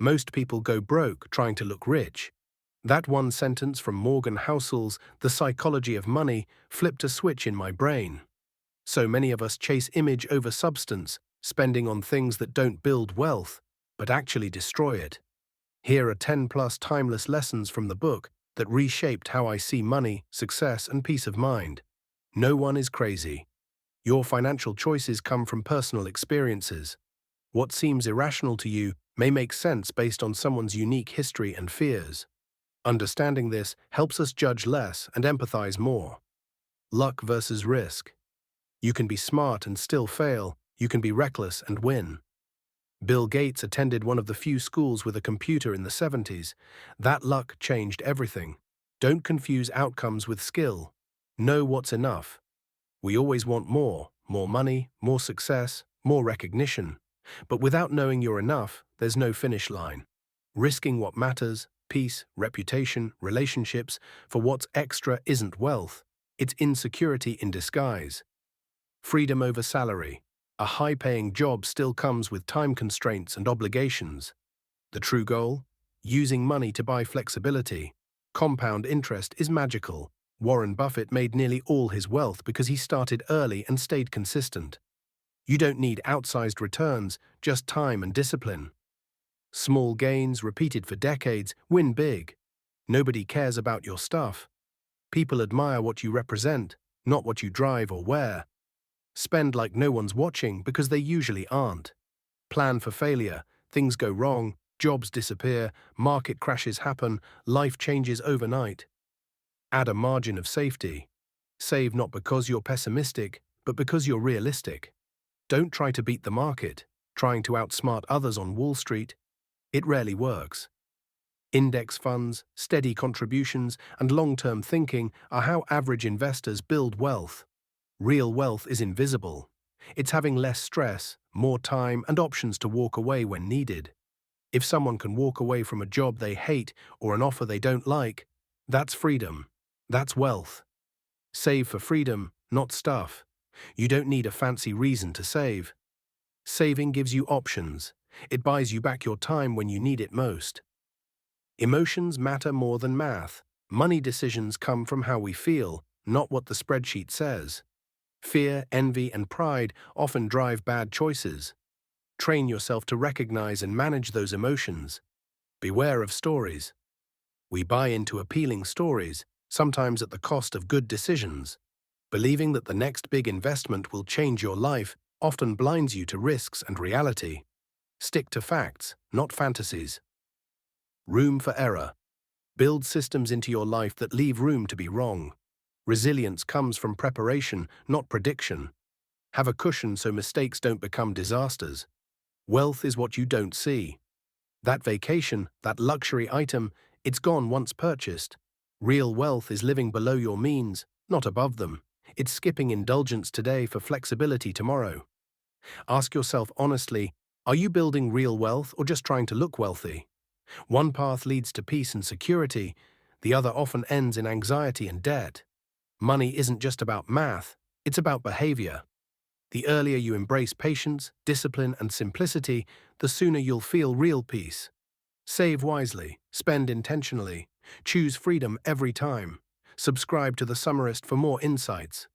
Most people go broke trying to look rich. That one sentence from Morgan Housel's The Psychology of Money flipped a switch in my brain. So many of us chase image over substance, spending on things that don't build wealth, but actually destroy it. Here are 10+ timeless lessons from the book that reshaped how I see money, success, and peace of mind. No one is crazy. Your financial choices come from personal experiences. What seems irrational to you may make sense based on someone's unique history and fears. Understanding this helps us judge less and empathize more. Luck versus risk. You can be smart and still fail. You can be reckless and win. Bill Gates attended one of the few schools with a computer in the 70s. That luck changed everything. Don't confuse outcomes with skill. Know what's enough. We always want more money, more success, more recognition. But without knowing you're enough, there's no finish line. Risking what matters, peace, reputation, relationships, for what's extra isn't wealth. It's insecurity in disguise. Freedom over salary. A high-paying job still comes with time constraints and obligations. The true goal? Using money to buy flexibility. Compound interest is magical. Warren Buffett made nearly all his wealth because he started early and stayed consistent. You don't need outsized returns, just time and discipline. Small gains, repeated for decades, win big. Nobody cares about your stuff. People admire what you represent, not what you drive or wear. Spend like no one's watching because they usually aren't. Plan for failure. Things go wrong, jobs disappear, market crashes happen, life changes overnight. Add a margin of safety. Save not because you're pessimistic, but because you're realistic. Don't try to beat the market, trying to outsmart others on Wall Street. It rarely works. Index funds, steady contributions, and long-term thinking are how average investors build wealth. Real wealth is invisible. It's having less stress, more time, and options to walk away when needed. If someone can walk away from a job they hate or an offer they don't like, that's freedom. That's wealth. Save for freedom, not stuff. You don't need a fancy reason to save. Saving gives you options. It buys you back your time when you need it most. Emotions matter more than math. Money decisions come from how we feel, not what the spreadsheet says. Fear, envy, and pride often drive bad choices. Train yourself to recognize and manage those emotions. Beware of stories. We buy into appealing stories, sometimes at the cost of good decisions. Believing that the next big investment will change your life often blinds you to risks and reality. Stick to facts, not fantasies. Room for error. Build systems into your life that leave room to be wrong. Resilience comes from preparation, not prediction. Have a cushion so mistakes don't become disasters. Wealth is what you don't see. That vacation, that luxury item, it's gone once purchased. Real wealth is living below your means, not above them. It's skipping indulgence today for flexibility tomorrow. Ask yourself honestly, are you building real wealth or just trying to look wealthy? One path leads to peace and security, the other often ends in anxiety and debt. Money isn't just about math, it's about behavior. The earlier you embrace patience, discipline, and simplicity, the sooner you'll feel real peace. Save wisely, spend intentionally, choose freedom every time. Subscribe to The Summerist for more insights.